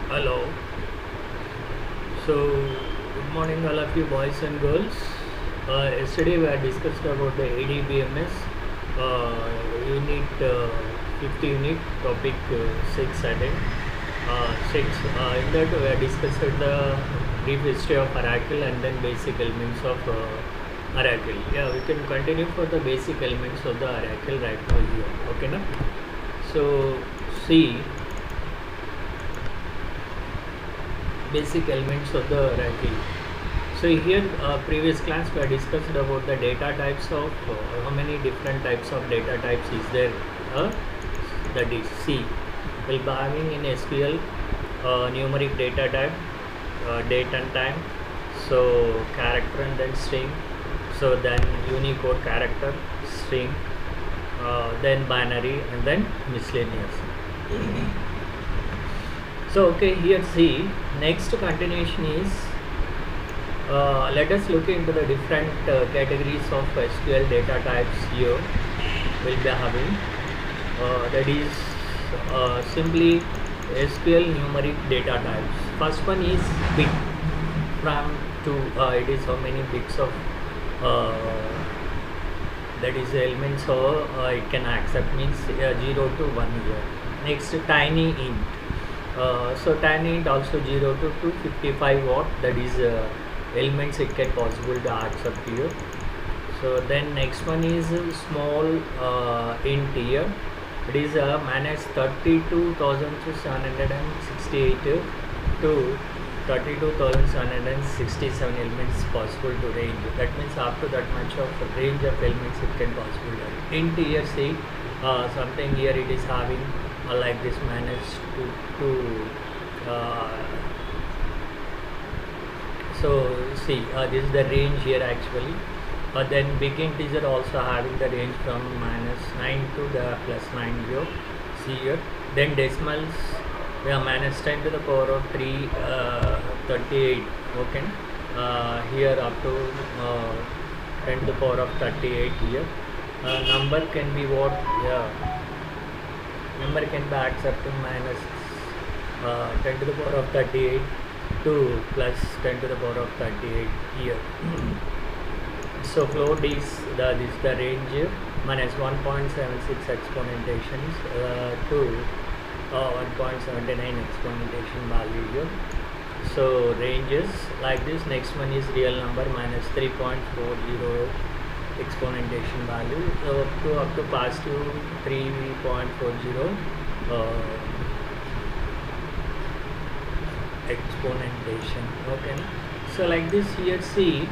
Hello. So, good morning, all of you boys and girls. Yesterday we had discussed about the ADBMS unit 50 unit topic 6 I think. 6 in that we had discussed the brief history of Oracle and then basic elements of Oracle. Yeah, we can continue for the basic elements of the Oracle right now here. Okay, na? So, see basic elements of the Oracle. So here previous class we discussed about the data types of how many different types of data types is there. That is C. We'll be having in SQL numeric data type, date and time, so character and then string, so then Unicode character, string, then binary and then miscellaneous. So okay, here see next continuation is let us look into the different categories of SQL data types here we'll be having. That is simply SQL numeric data types. First one is bit from to it is how many bits of that is elements or it can accept means 0 to 1 here. Next tiny int. So tiny int also 0 to 255 watt, that is elements it can possible to accept here. So then next one is small int here, it is minus 32,768 to 32,767 elements possible to range. That means after that much of range of elements it can possible. Int here say something here it is having like this minus 2 so see this is the range here actually. Then big integer also having the range from minus 9 to the plus 9 here, see here. Then decimals we are minus 10 to the power of 3 38, okay. Here up to 10 to the power of 38 here. Number can be what, yeah, number can be accepted minus 10 to the power of 38 to plus 10 to the power of 38 here. So float is the range minus 1.76 exponentations to 1.79 exponentation value here. So ranges like this. Next one is real number minus 3.40 exponentation value, so up to positive 3.40 exponentation, okay. So like this here see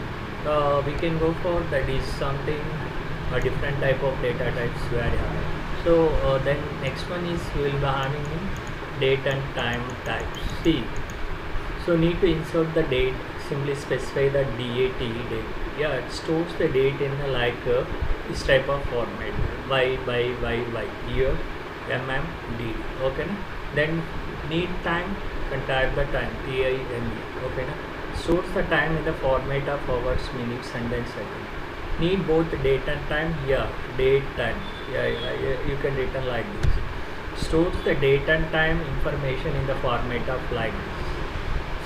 we can go for that is something a different type of data types very high. So then next one is we will be having in date and time types. See, so need to insert the date, simply specify the date. Yeah, it stores the date in this type of format, y year, d, okay. Then need time, can type the time, time, okay. Stores the time in the format of hours, minutes and then second. Need both date and time, yeah, date time, yeah, you can written like this. Stores the date and time information in the format of like this.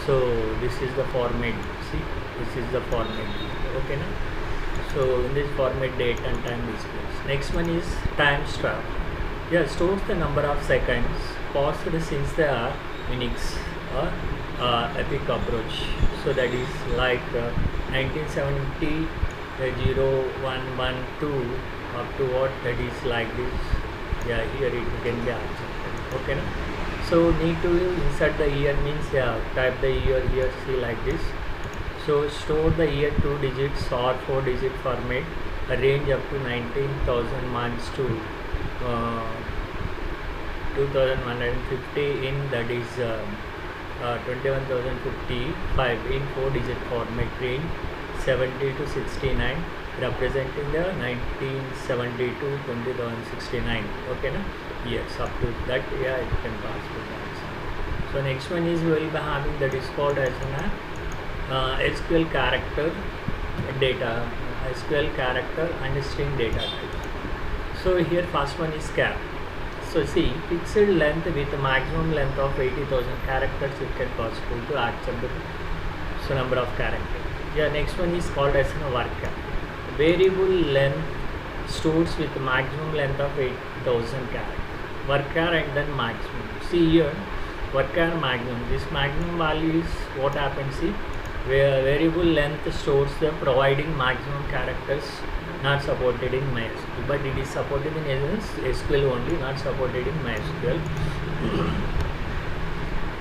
So this is the format, see, this is the format, okay na? So in this format date and time displays. Next one is timestamp. Yeah, stores the number of seconds passed since the Unix epic approach. So that is like 1970 0112 up to what, that is like this. Yeah, here it can be accepted, okay na? So need to insert the year means, yeah, type the year here, see like this. So store the year 2 digits or 4 digit format, a range up to 19,000 months to 2,150 in, that is 21,055 in 4 digit format, range 70 to 69, representing the 1970 to 20,069, okay na? Yes, up to that, yeah, it can pass to that. So next one is we will be having that is called as an SQL character data, SQL character and string data type. So here first one is char. So see, fixed length with maximum length of 80,000 characters, it can possible to accept the so number of characters. Yeah, next one is called as a worker. Variable length stores with maximum length of 8,000 characters. Worker and then maximum. See here, worker maximum. This maximum value is what happens. See, where variable length stores the providing maximum characters not supported in MySQL, but it is supported in SQL only, not supported in MySQL.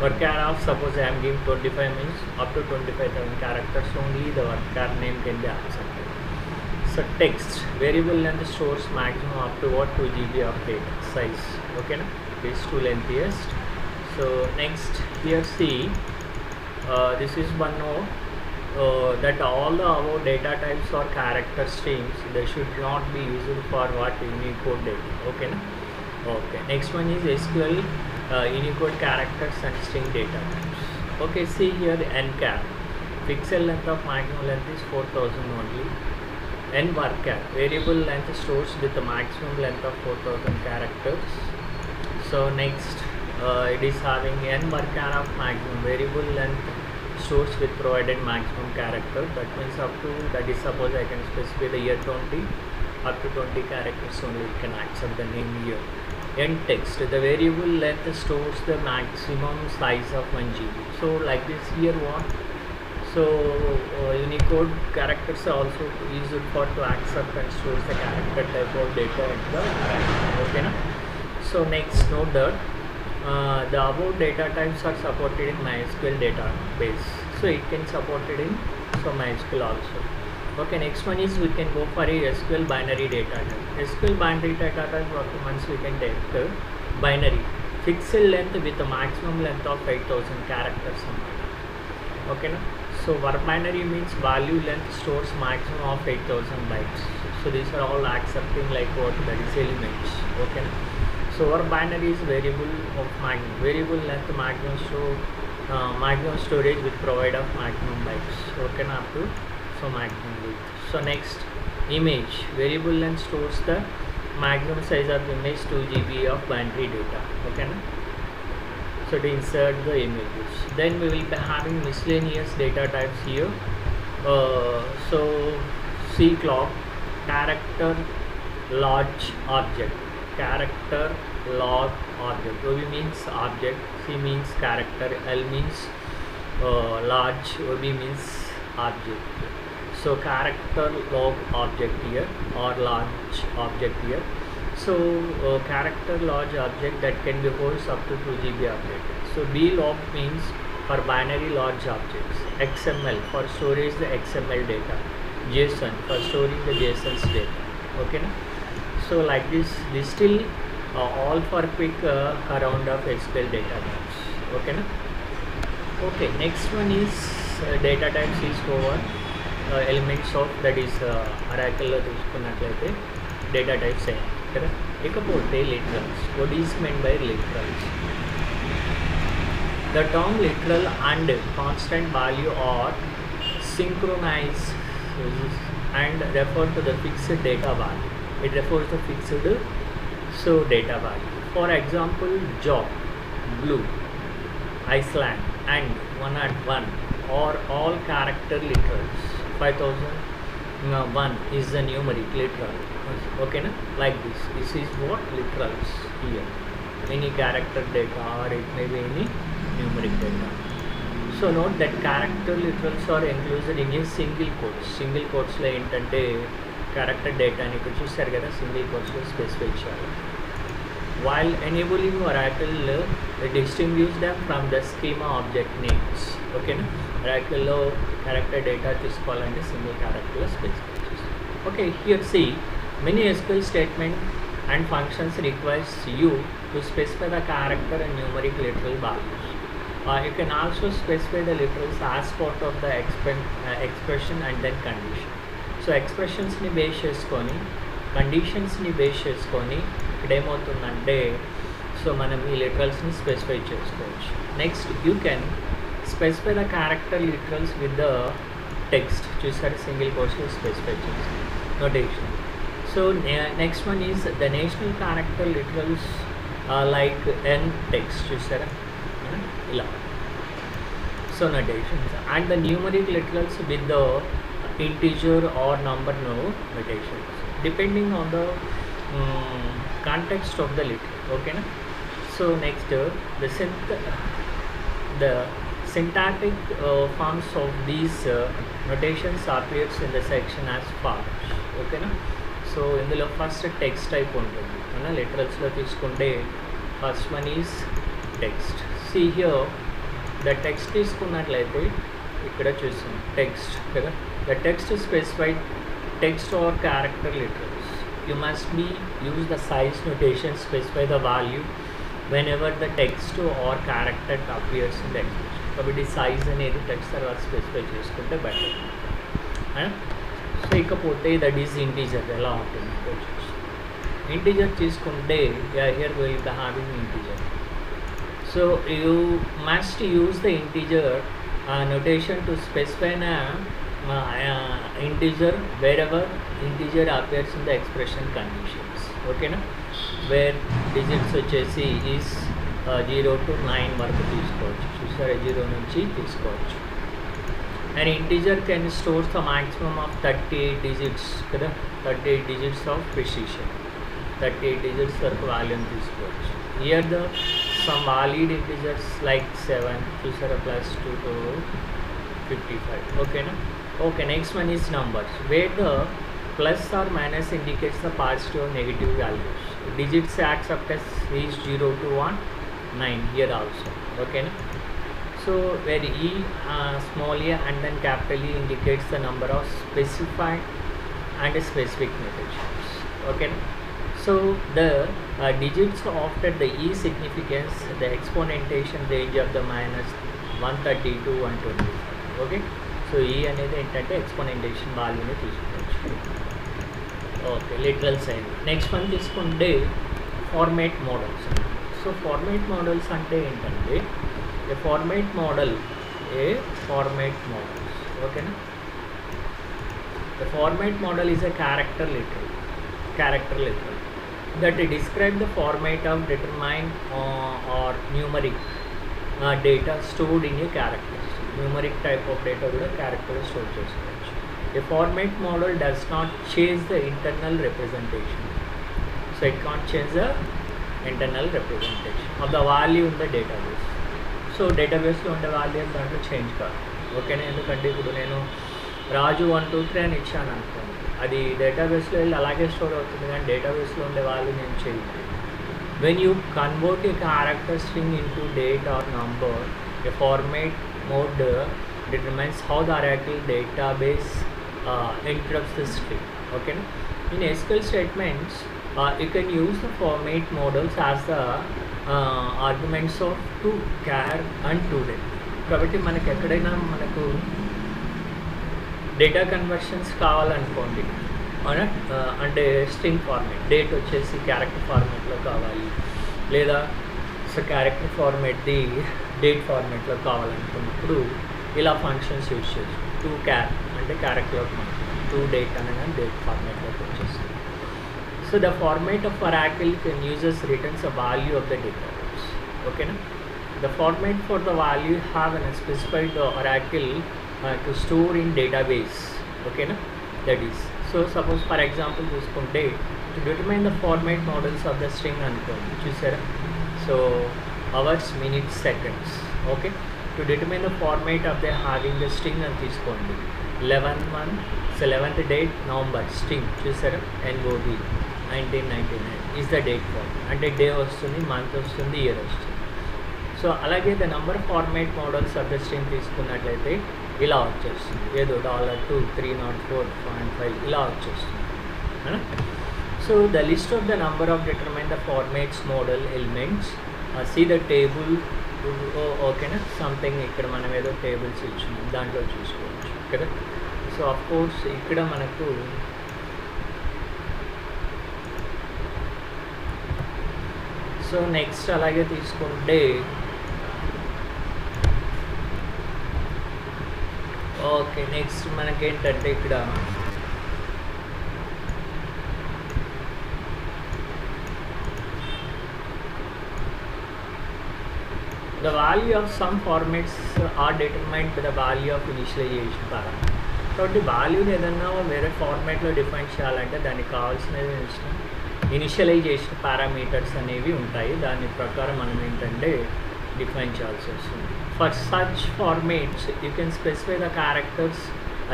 Worker of, suppose I am giving 25 means up to 25,000 characters only the worker name can be accepted. So text, variable length stores maximum up to what 2 GB of data size. Okay, na? This is too lengthiest. So next here see, this is one note. That all the above data types or character streams, they should not be used for what Unicode data. Okay, na? Okay. Next one is SQL Unicode characters and string data types. Okay, see here nchar, fixed length of maximum length is 4,000 only. Nworker, variable length stores with the maximum length of 4,000 characters. So next, it is having nworker of maximum, variable length stores with provided maximum character. That means up to, that is suppose I can specify the year 20, up to 20 characters only it can accept the name year. Ntext, the variable length stores the maximum size of 1 GB. So like this here what? So Unicode characters are also used for to accept and store the character type of data in the character. Okay, na? So next note that the above data types are supported in MySQL database, so it can support it in MySQL also. Okay, next one is we can go for a SQL binary data type. SQL binary data type documents we can take binary, fixed length with a maximum length of 5,000 characters. Okay, na? So binary means value length stores maximum of 8,000 bytes. So these are all accepting like what, that is elements. Okay, na? So our binary is variable of maximum, variable length maximum maximum storage with provide of maximum bytes. Okay, na, up to maximum width. So next, image, variable length stores the maximum size of image 2 GB of binary data. Okay, na? So to insert the images, then we will be having miscellaneous data types here. So C clock, character large object, character log object. OB means object, C means character, L means large, OB means object. So character log object here or large object here. So character large object that can be holds up to 2 GB of data. So blog means for binary large objects, XML for storage the XML data, JSON for storing the JSON's data. Okay, na? So like this still all for quick round of SQL data types. Okay, na? Okay, next one is data types is over elements of, that is Oracle lo తీసుకున్నట్లయితే data types కదా. ఇకపోతే literals, what is meant by literals? The term literal and constant value are synchronized and refer to the fixed data value. It refers to fixed data value. For example, job, blue, Iceland and 101 are all character literals. 5001 is the numeric literal. Okay, na? Like this is what literals here, any character data or it may be any numeric data. So note that character literals are included in a single quotes లో ఏంటంటే character data అని ఇక్కడ చూస్తారు కదా, single quotes లో specify చేయాలి. While enabling Oracle distinguish them from the schema object names. Okay, na? Oracle లో character data తీసుకోవాలంటే సింగిల్ character లో స్పెసిఫై చేస్తాం. Okay, here see, many SQL statement and functions requires you to specify the character and numeric literal values. You can also specify the literals as part of the expression and then condition. So expressions ni base చేసుకొని conditions ni base చేసుకొని ఇక్కడ ఏమవుతుందంటే so మనం ఈ literals ని specify చేసుకోవచ్చు. Next you can specify the character literals with the text. చూసారు single quotes లో స్పెసిఫై చేస్తాం notation. So next one is the national character literals like an text చూసారా ఇలా. So notations and the numeric literals with the integer or number notations depending on the context of the literal. Okay na? So next the syntactic forms of these notations appears in the section as follows. Okay na? So ఇందులో first text type ఉంటుంది అన్న లిటరల్స్లో తీసుకుంటే first one is text. See here the text తీసుకున్నట్లయితే ఇక్కడ చూసాం text కదా. The text specified text or character literals. You must be use the size notation specify the value whenever the text or character appears in the expression. కాబట్టి size అనేది text తర్వాత specify చేసుకుంటే better. So ఇకపోతే that is integer ఎలా ఉంటుంది integer తీసుకుంటే here will be having integer. So you must use the integer notation to specify integer wear ever integer appears in the expression conditions. ఓకేనా, wear digits వచ్చేసి is 0 to 9 వరకు తీసుకోవచ్చు. చూసారా 0 నుంచి తీసుకోవచ్చు. An integer can store the maximum of 38 digits కదా, 38 digits of precision. 38 digits వరకు volume తీసుకోవచ్చు. Here the some valid integers like 7 చూసారా +2 to 55. ఓకేనా. Okay, next one is numbers where the plus or minus indicates the positive or negative values. Digits accept as is 0 to 1, 9 here also. ఓకేనా. So where E small e and then capital E indicates the number of specified and specific notations. Okay, so the digits after the E significance, the exponentation range of the -130 to 125. Okay, so E అనేది ఏంటంటే exponentation వాల్యూని తీసుకోవచ్చు. Okay, literal sign. Next one తీసుకుంటే format models. So format models అంటే ఏంటంటే a format model. Okay na? The format model is a character literal that describe the format of determined or numeric data stored in a character. Numeric type of data kuda character store chesukochu. A format model does not change the internal representation, so it can't change the internal representation of the value in the database. So డేటాబేస్లో ఉండే value దాంట్లో change కాదు. ఓకేనా, ఎందుకంటే ఇప్పుడు నేను రాజు 1 2 3 అని ఇచ్చాను అనుకోండి, అది డేటాబేస్లో వెళ్ళి అలాగే స్టోర్ అవుతుంది, కానీ డేటాబేస్లో ఉండే వాల్యూ నేను చేయలేదు. When you convert A character string into date are number, A format mode determines how the Oracle database interrupts the string. ఓకేనా. In SQL statements you can use the format models as the arguments of to char and to date. కాబట్టి మనకి ఎక్కడైనా మనకు data conversions కావాలనుకోండి, అంటే string format, date వచ్చేసి character ఫార్మేట్లో కావాలి, లేదా so character ఫార్మేట్ది date ఫార్మేట్లో కావాలనుకున్నప్పుడు ఇలా ఫంక్షన్స్ యూజ్ చేయొచ్చు. టు క్యార్ అంటే క్యారెక్టర్లోకి మనకి, టు డేట్ అనగా డేట్ ఫార్మేట్లోకి వచ్చేస్తుంది. So the format of Oracle can uses returns a value of the database. Okay na? The format for the value have an specified the Oracle to store in database. Okay na? That is, so suppose for example తీసుకుంటే to determine the format models of the string అనుకోండి, చూసారా. So hours, minutes, seconds. Okay, to determine the format of the having the string అని తీసుకోండి. 11 month, so 11th date November string చూసారా, NOV 1999 is the date form, అంటే day వస్తుంది, month వస్తుంది, year వస్తుంది. So అలాగే the number format models of the string తీసుకున్నట్లయితే ఇలా వచ్చేస్తుంది, ఏదో $2 304.5 ఇలా వచ్చేస్తుంది. So the list of the number of determine the formats model elements, see the table. ఓకేనా, సంథింగ్ ఇక్కడ మనం ఏదో టేబుల్స్ ఇచ్చున్నాం, దాంట్లో చూసుకోవచ్చు కదా. సో అఫ్ కోర్స్ ఇక్కడ మనకు సో నెక్స్ట్ అలాగే తీసుకుంటే ఓకే, నెక్స్ట్ మనకేంటంటే ఇక్కడ The value of some formats are determined by the value of initialization parameter. కాబట్టి వాల్యూని ఏదన్నా వేరే ఫార్మాట్లో డిఫైన్ చేయాలంటే దానికి కావాల్సినవి ఇనిషియలైజేషన్ పారామీటర్స్ అనేవి ఉంటాయి. దాని ప్రకారం మనం ఏంటంటే డిఫైన్ చేయాల్సి వస్తుంది. For such formats you can specify the characters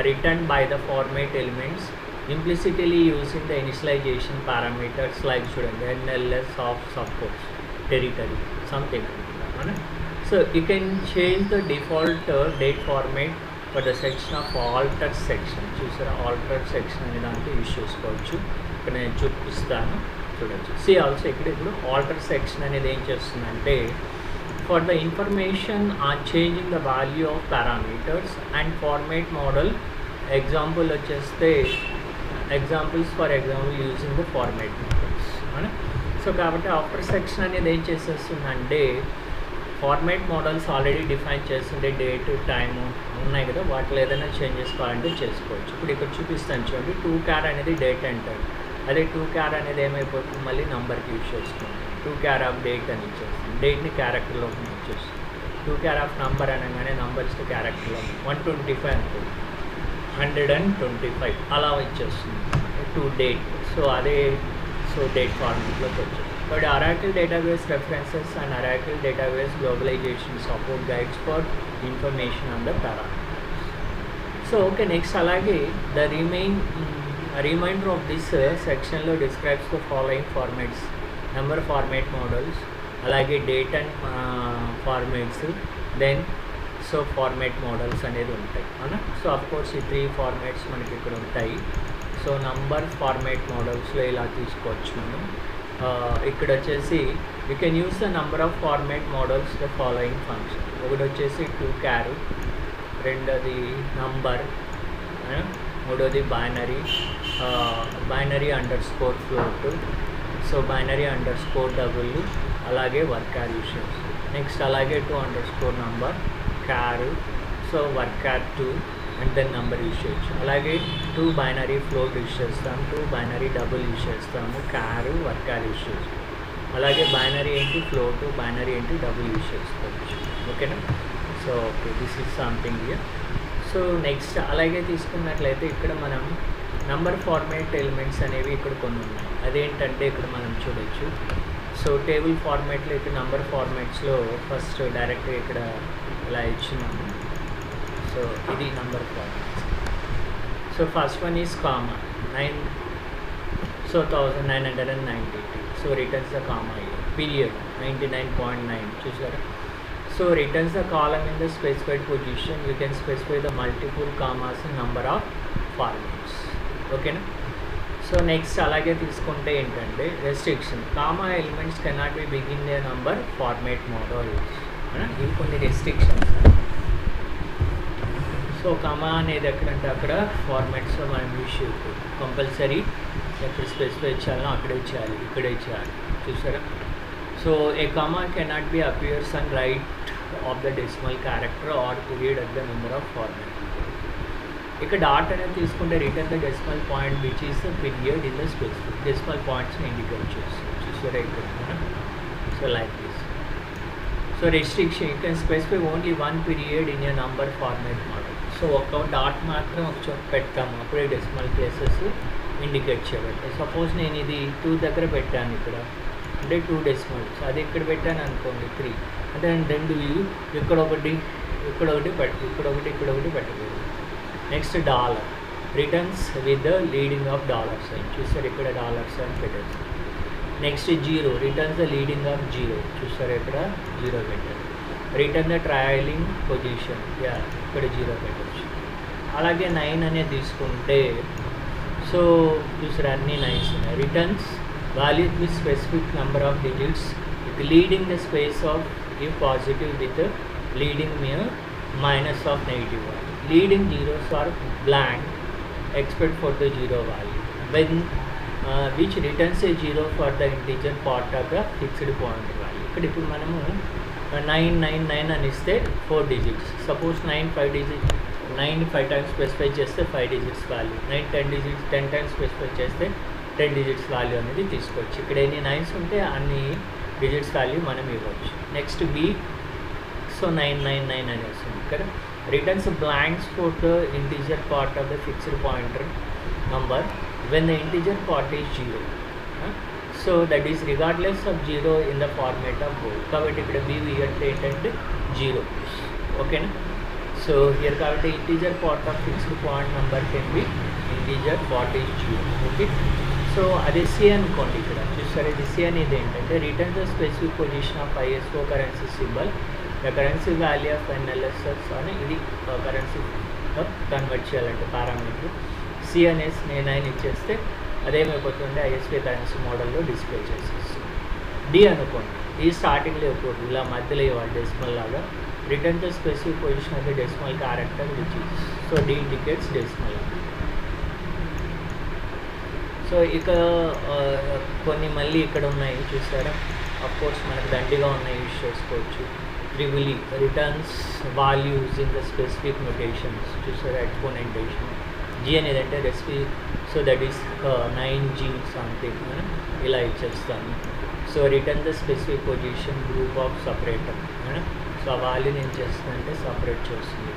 written by the format elements implicitly using the initialization parameters like చూడండి NLS of suppose territory something. So you can change the default date format for the section of alter section. చూసారా alter section అనే దాంట్లో use చేసుకోవచ్చు. ఇక్కడ నేను చూపిస్తాను చూడొచ్చు. See also ఇక్కడ ఇప్పుడు alter section అనేది ఏం చేస్తుందంటే for the information on changing the value of parameters and format model example వచ్చేస్తే examples for example using the format models. So కాబట్టి ఆఫ్టర్ సెక్షన్ అనేది ఏం చేసేస్తుందంటే ఫార్మాట్ మోడల్స్ ఆల్రెడీ డిఫైన్ చేస్తుంటే డేట్ టైము ఉన్నాయి కదా, వాటిలో ఏదైనా చేంజెస్ కావాలంటే చేసుకోవచ్చు. ఇప్పుడు ఇక్కడ చూపిస్తాను చూడండి. 2char అనేది డేట్ అంటారు. అదే 2char అనేది ఏమైపోతుంది మళ్ళీ నెంబర్కి యూజ్ చేసుకుంటాం. 2char ఆఫ్ డేట్ అని ఇచ్చేస్తాం. డేట్ని క్యారెక్టర్లోకి ఇచ్చేస్తాం. 2char ఆఫ్ నంబర్ అనగానే నంబర్స్ని క్యారెక్టర్లో 125 అనుకోండి, 125 అలా ఇచ్చేస్తుంది టు డేట్. సో అదే డేట్ ఫార్మాట్లోకి వచ్చాయి. But Oracle database references and Oracle database globalization support guides for information on the parameters. So okay, next alage the remainder of this section lo describes the following formats: number format models, alage date and formats, then format models అనేది ఉంటాయి అవునా. So of course ఈ 3 formats మనకి ఇక్కడ ఉంటాయి. So number format మోడల్స్లో ఇలా తీసుకోవచ్చు మనం. ఇక్కడ వచ్చేసి you can use the number of format models the following function. ఒకటి వచ్చేసి 2char, రెండోది నంబర్, మూడోది binary underscore float, so binary underscore double, అలాగే వర్కార్ యూస్ చేస్తాం. నెక్స్ట్ అలాగే 2 underscore number char, so varchar 2 and then number use చేయొచ్చు. అలాగే 2 binary float use చేస్తాం, 2 బైనరీ డబుల్ యూజ్ చేస్తాము, char వర్కార్ యూజ్ చేస్తాం. అలాగే బైనరీ ఏంటి ఫ్లోట్, బైనరీ ఏంటి డబుల్ యూజ్ చేసుకోవచ్చు. ఓకేనా. So okay, this is something here. So next అలాగే తీసుకున్నట్లయితే ఇక్కడ మనం నంబర్ ఫార్మాట్ ఎలిమెంట్స్ అనేవి ఇక్కడ కొన్ని ఉన్నాయి. అదేంటంటే ఇక్కడ మనం చూడొచ్చు. సో టేబుల్ ఫార్మాట్లో ఇక్కడ నంబర్ ఫార్మాట్స్లో ఫస్ట్ డైరెక్ట్గా ఇక్కడ ఇలా ఇచ్చినాము. సో ఇది number formats. So first one is comma 9, so 1992. So returns the comma year. Period 99.9 చూసారా. So returns the column in the specified position. You can specify the multiple commas number of formats. ఓకేనా. So next అలాగే తీసుకుంటే ఏంటంటే restriction. Comma elements cannot be begin the number format models. ఇవి కొన్ని restrictions. So comma అనేది ఎక్కడంటే అక్కడ ఫార్మాట్స్లో మనం యూజ్ చేయకూడదు. కంపల్సరీ ఎక్కడ స్పెసిఫై చేయాలో అక్కడే చేయాలి, ఇక్కడే చేయాలి. చూసారా. So a comma cannot be appears and right of the decimal character or period at the number of format. ఇక్కడ డాట్ అనేది తీసుకుంటే return the decimal point which is the period in the specific. Decimal పాయింట్స్ని indicate చేస్తుంది. చూసారా ఇక్కడ. So like this. So restriction, you can specify only 1 period in a number format model. So ఒక dot మాత్రం ఒక చోట పెడతాము, అప్పుడే డెసిమల్ ప్లేసెస్ ఇండికేట్ చేయబడతాయి. సపోజ్ నేను ఇది 2 దగ్గర పెట్టాను ఇక్కడ, అంటే 2 డెసిమల్స్. అది ఇక్కడ పెట్టాను అనుకోండి 3, అంటే నేను 2 ఇక్కడ ఒకటి పెట్టకూడదు. Next dollar returns with the leading of dollar sign. చూసారు ఇక్కడ డాలర్ సైన్ పెట్టారు. Next 0 returns the leading of 0. చూసారు ఇక్కడ 0 పెట్టారు. రిటర్న్ ద ట్రయలింగ్ పొజిషన్, ఇక్కడ 0 పెట్టచ్చు. అలాగే 9 అనేది తీసుకుంటే సో చూసారు అన్ని 9s ఉన్నాయి. Returns value with specific number of digits with leading the space of if positive with leading minus of negative value. Leading zeros are blank except for the 0 value, when which returns a 0 for the integer part of the fixed point value. ఇక్కడ ఇప్పుడు మనము 999 అని ఇస్తే 4 digits. Suppose 9 5 digits, 9 5 times specify చేస్తే 5 digits value, 9 10 digits 10 times specify చేస్తే 10 digits value అనేది తీసుకోవచ్చు. ఇక్కడ ఎన్ని 9s ఉంటే అన్ని డిజిట్స్ వాల్యూ మనం ఇవ్వచ్చు. నెక్స్ట్ బి సో 999 అని వస్తుంది కదా. Returns blanks for the integer part of the fixed pointer number when the integer part is 0. So that is regardless of 0 in the format of board. కాబట్టి ఇక్కడ BV అంటే ఏంటంటే 0. ఓకేనా. సో హియర్ కాబట్టి integer part of fixed point number can be integer part is 0. Okay. So అదే C అనుకోండి. ఇక్కడ చూస్తారు ఇది సి అనేది ఏంటంటే return the specific position of ISO currency symbol the currency value of NLSS అని ఇది కరెన్సీ కన్వర్ట్ చేయాలంటే పారామీటర్. సి అనేసి నేను ఆయన ఇచ్చేస్తే అదేమైపోతుంది ఐఎస్పీ కరెన్సీ మోడల్లో డిస్ప్లే చేసేస్తుంది. డి అనుకోండి. ఈ స్టార్టింగ్లో ఇవ్వకూడదు, ఇలా మధ్యలో ఇవ్వాలి డెసిమల్ లాగా. Return the specific position of the decimal character which is. So D indicates decimal. So ఇక కొన్ని మళ్ళీ ఇక్కడ ఉన్నాయి చూసారా. అఫ్కోర్స్ మనకు దండిగా ఉన్నాయి, యూజ్ చేసుకోవచ్చు. Triple returns values in the specific notations చూసారా. ఎక్స్పోనెంటేషన్. జీ అనేది అంటే recipe. So that is 9G something ఇలా ఇచ్చేస్తాను. So return the specific position group of separator. So ఆ వాల్యూని ఏం చేస్తుందంటే సపరేట్ చేస్తుంది.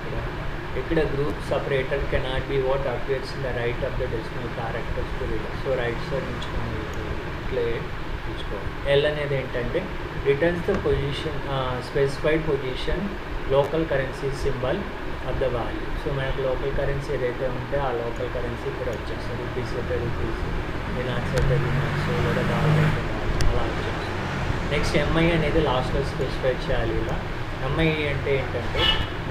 ఇక్కడ group separator cannot be what appears in the right of the decimal characters to reader. So right side నుంచి మనం ఇట్లా తీసుకోవాలి. ఎల్ అనేది ఏంటంటే returns the position specified position local currency symbol of the value. So మనకు local currency ఏదైతే ఉంటే ఆ లోకల్ కరెన్సీ ఇక్కడ వచ్చేస్తుంది. రూపీస్ అయితే రూపీస్, వినాక్స్ అయితే వినాక్స్, లేదా డాలర్ అయితే డాలర్, అలా వచ్చేస్తుంది. నెక్స్ట్ ఎంఐ అనేది లాస్ట్లో స్పెసిఫై చేయాలి. ఇలా ఎంఐ అంటే ఏంటంటే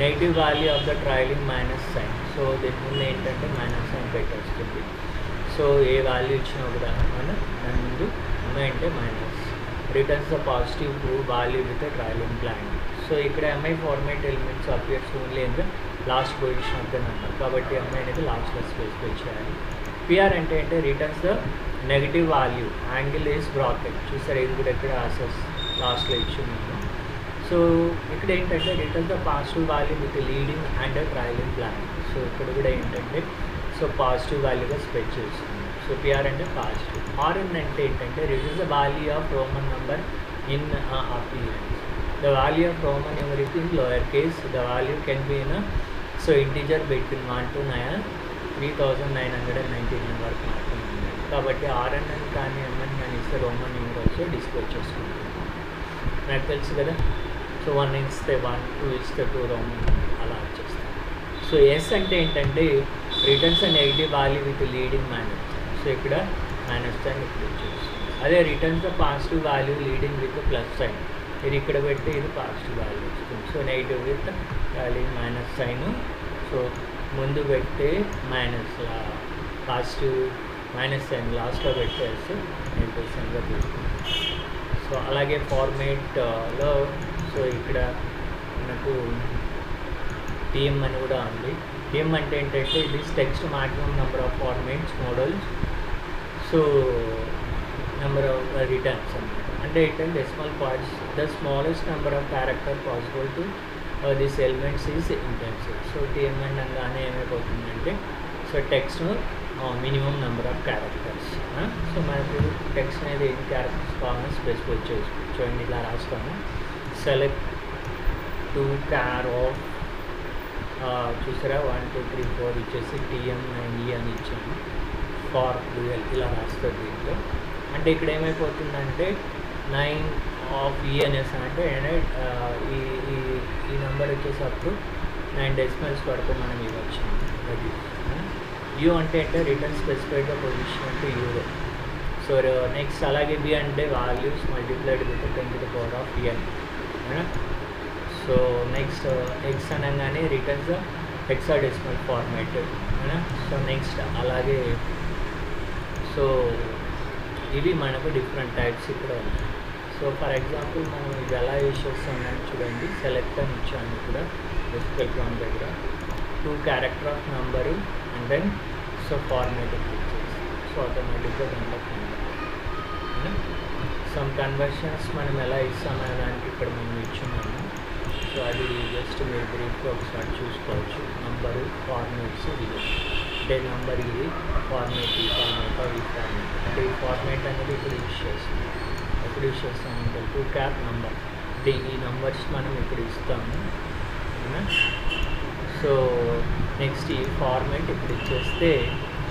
negative value of the trailing minus sign. So దీని ముందు ఏంటంటే మైనస్ సైన్ పెట్టేస్తుంది. సో ఏ వాల్యూ ఇచ్చినా కూడా దాని ముందు ఎంఐ అంటే minus. Returns the positive value with trailing blank. So ఇక్కడ MI format elements appears only in the last position of the number. కాబట్టి ఎంఐ అనేది లాస్ట్లో స్పెసిఫై చేయాలి. పిఆర్ అంటే returns the negative value angle is bracket. చూసారు ఇది కూడా ఇక్కడ ఆసెస్ లాస్ట్లో ఇచ్చింది. సో ఇక్కడ ఏంటంటే returns the positive value with leading and trailing blank. So ఇక్కడ కూడా ఏంటంటే సో పాజిటివ్ వాల్యూగా స్పెడ్ చేస్తుంది. సో పిఆర్ అంటే పాజిటివ్. ఆర్ఎన్ అంటే ఏంటంటే returns the value of Roman number in appearance. The value of Roman numeric in lower case, the value can be in a so integer between 1 to 9 3999 వరకు మాత్రమే. కాబట్టి RNN కానీ MN కానీ ఇస్తే Roman numerals display చేసుకుంటాం. నాకు తెలుసు కదా. సో 1 ఇస్తే 1, 2 ఇస్తే 2 రోమన్ అలా వచ్చేస్తాం. సో ఎస్ అంటే ఏంటంటే returns and negative value with leading minus. So ఇక్కడ మైనస్ సైన్ ఇక్కడ వచ్చేస్తుంది. అదే returns the positive value leading with plus sign. ఇది ఇక్కడ పెట్టి ఇది పాజిటివ్ వాల్యూ వస్తుంది. So negative with value minus sign. So ముందు పెడితే మైనస్ పాజిటివ్ మైనస్ సైన్ లాస్ట్లో పెట్టేసి నెగిటివ్ సైన్గా తీసుకుంటాం. సో అలాగే ఫార్మేట్లో సో ఇక్కడ మనకు టీఎం అని కూడా ఉంది. టీఎం అంటే ఏంటంటే this text maximum number of formats models. So number of returns అన్నమాట. అంటే ఏంటంటే decimal parts the smallest number of character possible to this elements is intensive. So TMN అనగానే ఏమైపోతుందంటే so text minimum number of characters. So మనకు text అనేది ఎన్ని characters కావాలని specify చేసుకోవచ్చు. చూడండి ఇలా రాస్తాము. సెలెక్ట్ 2 క్యార్ ఆఫ్ చూసారా 1 2 3 4 ఇచ్చేసి TM9E అని ఇచ్చాము. ఫార్ డ్యూయల్ ఇలా రాస్తుంది దీంట్లో. అంటే ఇక్కడ ఏమైపోతుందంటే 9 ఆఫ్ ఈ అనేసి అంటే ఈ నెంబర్ వచ్చేసి అప్ టు 9 డెసిమల్స్ వరకు మనం ఇవ్వచ్చు. అది యూ అంటే రిటర్న్ స్పెసిఫైడ్ పొజిషన్ అంటే యూరో. సో నెక్స్ట్ అలాగే బి అంటే values multiplied with 10 to the power of n. So next X అనగానే returns hexadecimal format. So next అలాగే సో ఇవి మనకు డిఫరెంట్ టైప్స్ ఇక్కడ ఉన్నాయి. సో ఫర్ ఎగ్జాంపుల్ మనం ఇది ఎలా యూజ్ చేస్తామని చూడండి. సెలెక్ట్ అని ఇచ్చాను ఇక్కడ ఎస్క్యూఎల్ ప్రాంప్ట్ దగ్గర 2 character of number and then so format click చేసి సో ఆటోమేటిక్గా దాంట్లో సమ్ కన్వర్షన్స్ మనం ఎలా ఇస్తామనే దానికి ఇక్కడ మనం ఇచ్చున్నాము. సో అది జస్ట్ మీరు బ్రీఫ్గా ఒకసారి చూసుకోవచ్చు. నంబరు ఫార్మేట్స్ ఇది అంటే నెంబర్ ఇది ఫార్మేట్ ఈ ఫార్మేట్ ఈ ఫార్మేట్ అంటే ఈ ఫార్మేట్ అనేది ఇప్పుడు యూజ్ చేస్తాం. ఎప్పుడు యూజ్ చేస్తామంటే 2 క్యాప్ నెంబర్ అంటే ఈ నెంబర్స్ మనం ఇప్పుడు ఇస్తాము. సో నెక్స్ట్ ఈ ఫార్మాట్ ఇక్కడ ఇచ్చేస్తే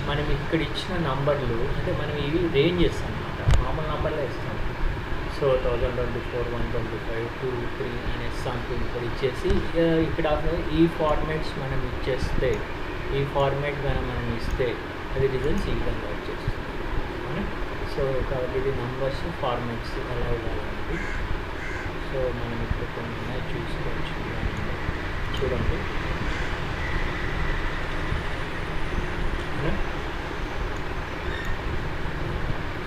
మనం ఇక్కడ ఇచ్చిన నంబర్లు అంటే మనం ఇవి రేంజెస్ అన్నమాట, మామూలు నంబర్లే ఇస్తాం. సో 1024, 125, 2, 3 అనే సంథింగ్ ఇక్కడ ఇచ్చేసి ఇక్కడ ఈ ఫార్మాట్స్ మనం ఇచ్చేస్తే, ఈ ఫార్మాట్ కానీ మనం ఇస్తే అది రిజల్ట్స్ ఈ విధంగా వచ్చేస్తుంది. సో కాబట్టి ఇది నంబర్స్ ఫార్మాట్స్ ఎలా ఇవ్వాలండి. సో మనం ఇక్కడ కొన్ని చూసుకోవచ్చు. చూడండి,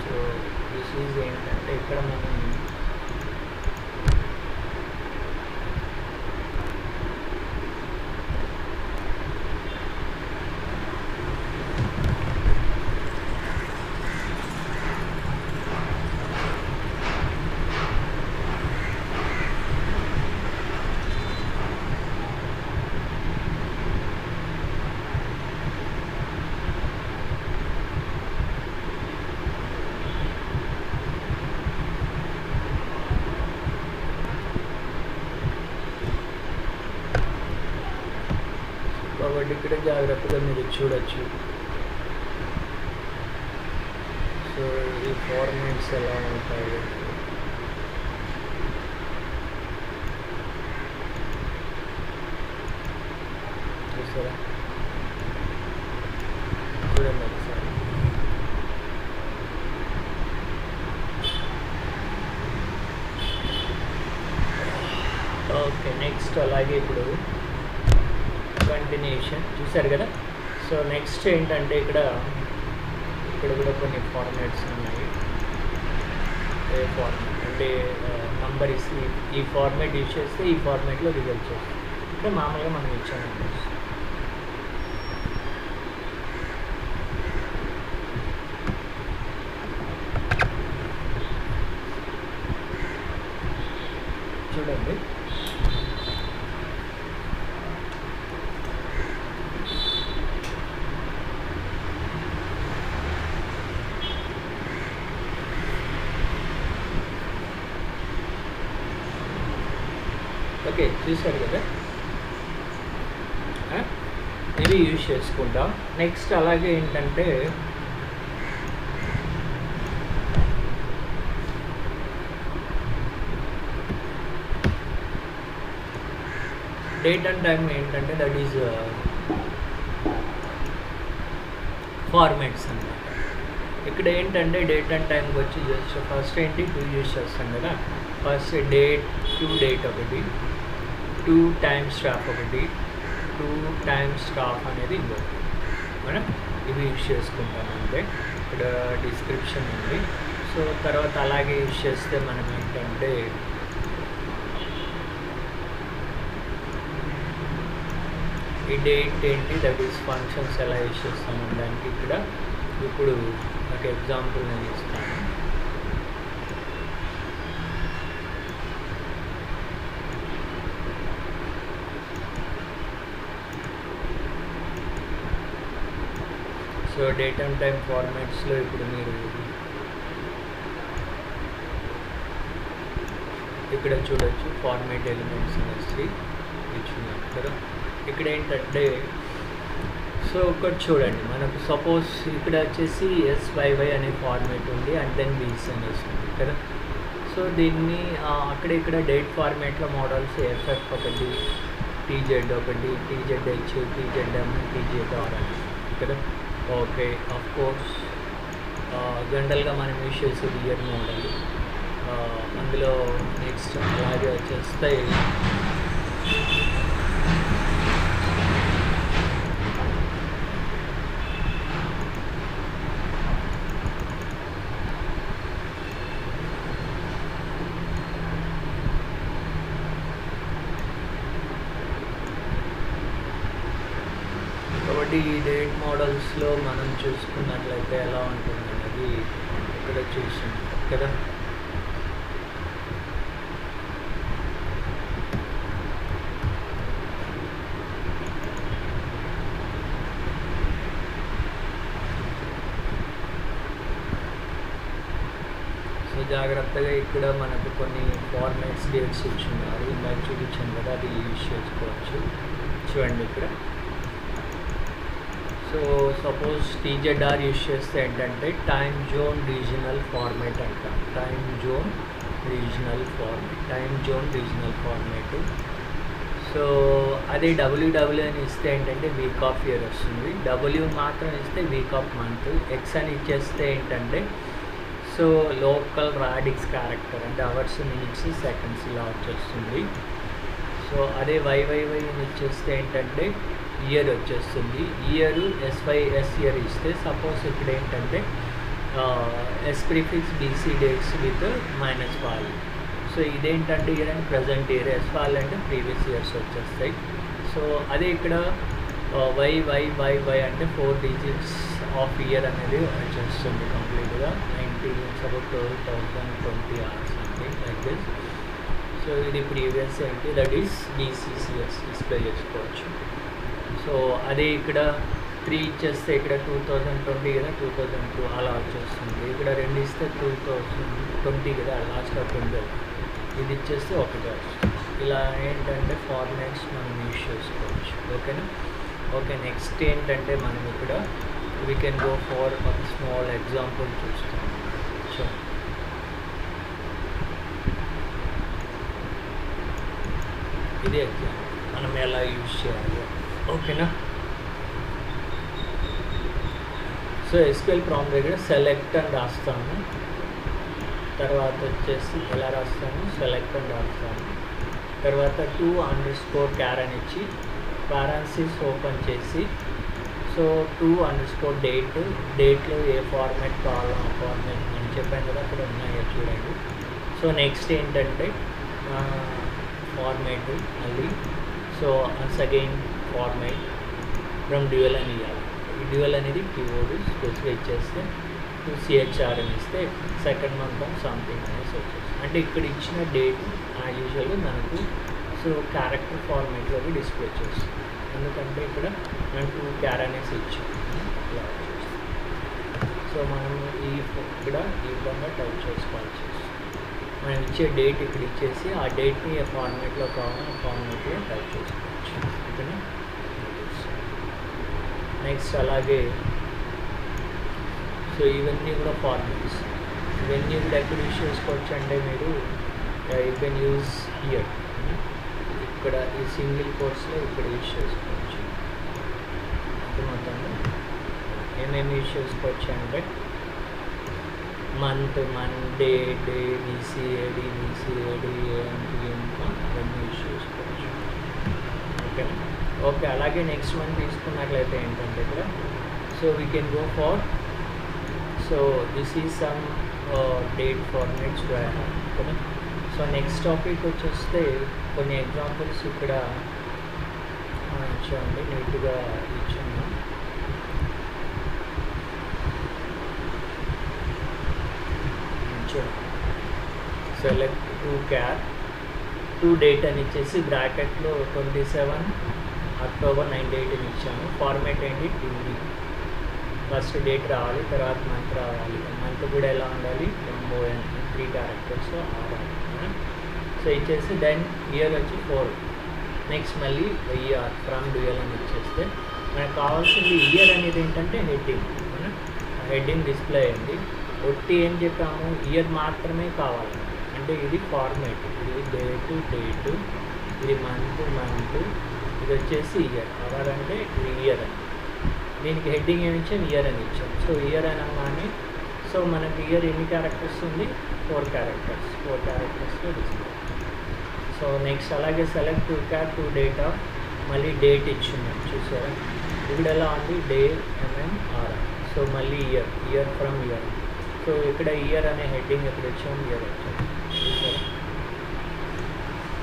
సో దిస్ ఈజ్ ఏంటంటే ఇక్కడ మనం కాబట్టి ఇక్కడ జాగ్రత్తగా మీరు చూడొచ్చు. సో ఈ ఫార్మాట్స్ ఎలా ఉంటాయి చూసారా, చూడండి ఒకసారి. ఓకే, నెక్స్ట్ అలాగే ఇప్పుడు కంటిన్యూషన్ చూసారు కదా. సో నెక్స్ట్ ఏంటంటే ఇక్కడ కూడా కొన్ని ఫార్మాట్స్ ఉన్నాయి. ఏ ఫార్మాట్ అంటే నంబర్ ఇసి ఈ ఫార్మాట్ యూజ్ చేస్తే ఈ ఫార్మాట్లో రిజల్ట్ చేస్తాం. ఇక్కడ మామూలుగా మనం ఇచ్చే నంబర్స్. చూడండి, ఓకే చూసారు కదా, ఇది యూజ్ చేసుకుంటాం. నెక్స్ట్ అలాగే ఏంటంటే డేట్ అండ్ టైం ఏంటంటే దట్ ఈజ్ ఫార్మాట్స్ అన్నమాట. ఇక్కడ ఏంటంటే డేట్ అండ్ టైంకి వచ్చి జస్ట్ ఫస్ట్ ఏంటి 2 యూజ్ చేస్తాం కదా. ఫస్ట్ డేట్, టు డేట్ ఒకటి, 2 టైమ్స్ స్టాఫ్ ఒకటి, 2 టైమ్స్ స్టాఫ్ అనేది ఇంకొకటి. మనం ఇవి యూజ్ చేసుకుంటాం. అంటే ఇక్కడ డిస్క్రిప్షన్ ఉంది. సో తర్వాత అలాగే యూజ్ చేస్తే మనం ఏంటంటే ఈ డేట్ ఏంటి దట్ ఈస్ ఫంక్షన్స్ ఎలా యూజ్ చేస్తాము దానికి ఇక్కడ ఇప్పుడు ఒక ఎగ్జాంపుల్ నేను ఇస్తాను. సో డేట్ అండ్ టైం ఫార్మాట్స్లో ఇప్పుడు మీరు ఇక్కడ చూడొచ్చు ఫార్మాట్ ఎలిమెంట్స్ అనేసి ఇచ్చున్నాను కదా. ఇక్కడ ఏంటంటే సో ఒకటి చూడండి, మనకు సపోజ్ ఇక్కడ వచ్చేసి SYY అనే ఫార్మాట్ ఉంది అండ్ దెన్ బీస్ అనేసి ఉంది కదా. సో దీన్ని అక్కడ ఇక్కడ డేట్ ఫార్మాట్లో మోడల్స్ FF ఒకటి, TZ ఒకటి, TZH, TZM, TZR అని కదా. ఓకే, ఆఫ్ కోర్స్ జనరల్గా మనం యూజ్ చేసేది ఇయర్ మోడల్. అందులో నెక్స్ట్ అలాగే వచ్చేస్తాయి కాబట్టి ఈ డేట్ మోడల్స్లో మనం చూసుకున్నట్లయితే ఎలా ఉంటుంది అనేది ఇక్కడ చూసాం కదా. సో జాగ్రత్తగా ఇక్కడ మనకు కొన్ని ఫార్మాట్స్ డేట్స్ ఇచ్చున్నారు, ఇందాక చూపించాను కదా, అది యూజ్ చేసుకోవచ్చు. చూడండి ఇక్కడ. సో సపోజ్ టీజెడ్ఆర్ యూస్ చేస్తే ఏంటంటే టైమ్ జోన్ రీజనల్ ఫార్మేట్ అంటాం. Time zone regional format. So అదే డబ్ల్యూడబ్ల్యూ అని ఇస్తే ఏంటంటే వీక్ ఆఫ్ ఇయర్ వస్తుంది. డబ్ల్యూ మాత్రం ఇస్తే వీక్ ఆఫ్ మంత్. ఎక్స్ అని ఇచ్చేస్తే ఏంటంటే సో లోకల్ రాడిక్స్ క్యారెక్టర్ అంటే అవర్స్, మినిట్స్, సెకండ్స్ ఇలా వచ్చేస్తుంది. సో అదే వైవైవై అని ఇచ్చేస్తే ఏంటంటే ఇయర్ వచ్చేస్తుంది. ఇయర్ ఎస్ ఇయర్ ఇస్తే సపోజ్ ఇక్కడ ఏంటంటే S prefix BC dates with -5. So ఇదేంటంటే year and present year, S అంటే ప్రీవియస్ ఇయర్స్ వచ్చేస్తాయి. సో అదే ఇక్కడ వై అంటే 4 digits ఆఫ్ ఇయర్ అనేది వచ్చేస్తుంది కంప్లీట్గా. 2020 or something like this. So ఇది ప్రీవియస్ ఏంటి దట్ ఈస్ DCCS డిస్ప్లే చేసుకోవచ్చు. సో అదే ఇక్కడ 3 ఇచ్చేస్తే ఇక్కడ 2020 కదా, 2002 అలా వచ్చేస్తుంది. ఇక్కడ 2 ఇస్తే 2020 కదా, లాస్ట్ ఆఫ్ 20. ఇది ఇచ్చేస్తే 1 వస్తుంది. ఇలా ఏంటంటే ఫార్మాట్స్ మనం యూజ్ చేసుకోవచ్చు. ఓకేనా. ఓకే, నెక్స్ట్ ఏంటంటే మనం ఇక్కడ వీ కెన్ గో ఫర్ ఒక స్మాల్ ఎగ్జాంపుల్ చూస్తాం. సో ఇది ఎగ్జాంపుల్ మనం ఎలా యూజ్ చేయాలి. ఓకేనా. సో ఎస్క్యూఎల్ ప్రాంప్ట్ దగ్గర సెలెక్ట్ అని రాస్తాము. తర్వాత వచ్చేసి ఎలా రాస్తాము, సెలెక్ట్ అని రాస్తాము. తర్వాత 2_char అని ఇచ్చి పారాన్సిస్ ఓపెన్ చేసి సో 2_date, డేట్లో ఏ ఫార్మాట్ కావాలో ఆ ఫార్మాట్ అని చెప్పాను కదా, అక్కడ ఉన్నాయో చూడండి. సో నెక్స్ట్ ఏంటంటే ఫార్మాట్ మళ్ళీ so once again format from dual అని ఇవ్వాలి. ఈ డ్యూయల్ అనేది కీవర్డ్ స్పెసిఫై చేస్తే 2CHR అని ఇస్తే సెకండ్ మంత్ ఆఫ్ సంథింగ్ అనేసి వచ్చేస్తుంది. అంటే ఇక్కడ ఇచ్చిన డేట్ యూజువల్గా మనకు సో క్యారెక్టర్ ఫార్మేట్లోకి డిస్ప్లే చేస్తుంది. ఎందుకంటే ఇక్కడ మనం 2char అనేసి ఇచ్చాం. ఇలా వచ్చేస్తుంది. సో మనం ఇక్కడ ఈ విధంగా టైప్ చేసుకోవాల్సి వస్తుంది. మనం ఇచ్చే డేట్ ఇక్కడ ఇచ్చేసి ఆ డేట్ని ఏ ఫార్మేట్లో కావాలో ఆ ఫార్మేట్లో టైప్ చేసుకోవచ్చు. ఓకేనా. నెక్స్ట్ అలాగే సో ఇవన్నీ కూడా ఫార్మాట్స్. ఇవన్నీ కూడా ఎక్కడ యూజ్ చేసుకోవచ్చు అంటే మీరు యూ కెన్ యూజ్ హియర్. ఇక్కడ ఈ సింగిల్ కోర్స్లో ఇక్కడ యూజ్ చేసుకోవచ్చు. మొత్తంగా ఏమేమి యూజ్ చేసుకోవచ్చు అంటే మంత్, డే, BCAD, అవన్నీ యూజ్ చేసుకోవచ్చు. ఓకేనా. ఓకే, అలాగే నెక్స్ట్ మనం తీసుకున్నట్లయితే ఏంటంటే ఇక్కడ so we can go far so this is some date formats ఓకేనా. సో నెక్స్ట్ టాపిక్ వచ్చేస్తే కొన్ని ఎగ్జాంపుల్స్ ఇక్కడ ఇచ్చామండి, నీట్గా ఇచ్చాము. సెలెక్ట్ 2char, 2date అని ఇచ్చేసి బ్రాకెట్లో 27 October 98 అని ఇచ్చాము. ఫార్మాట్ ఏంటి TD. ఫస్ట్ డేట్ రావాలి, తర్వాత మంత్ రావాలి. మంత్ కూడా ఎలా ఉండాలి, MON 3 characters రావాలి. సో ఇచ్చేసి దెన్ ఇయర్ వచ్చి 4. నెక్స్ట్ మళ్ళీ ఇయర్ ఫ్రమ్ డ్యూయల్ అని ఇచ్చేస్తే మనకు కావాల్సింది ఇయర్ అనేది ఏంటంటే హెడ్డింగ్ డిస్ప్లే అయింది. ఒట్టి ఏం చెప్పాము, ఇయర్ మాత్రమే కావాలి. అంటే ఇది ఫార్మాట్, ఇది డేటు, ఇది మంత్, ఇది వచ్చేసి ఇయర్. అవర్ అంటే ఇది ఇయర్ అని. దీనికి హెడ్డింగ్ ఏమి ఇచ్చాం, ఇయర్ అని ఇచ్చాం. సో ఇయర్ అనగానే సో మనకి ఇయర్ ఎన్ని క్యారెక్టర్స్ ఉంది, 4 charactersలో డిస్ప్లే. సో నెక్స్ట్ అలాగే సెలెక్ట్ 2char, 2date మళ్ళీ డేట్ ఇచ్చున్నాం చూసారా. ఇక్కడ ఎలా ఉంది, డే MMR. సో మళ్ళీ ఇయర్ ఫ్రమ్ ఇయర్. సో ఇక్కడ ఇయర్ అనే హెడ్డింగ్ ఎప్పుడు ఇచ్చాం, ఇయర్ వచ్చాం చూసారా.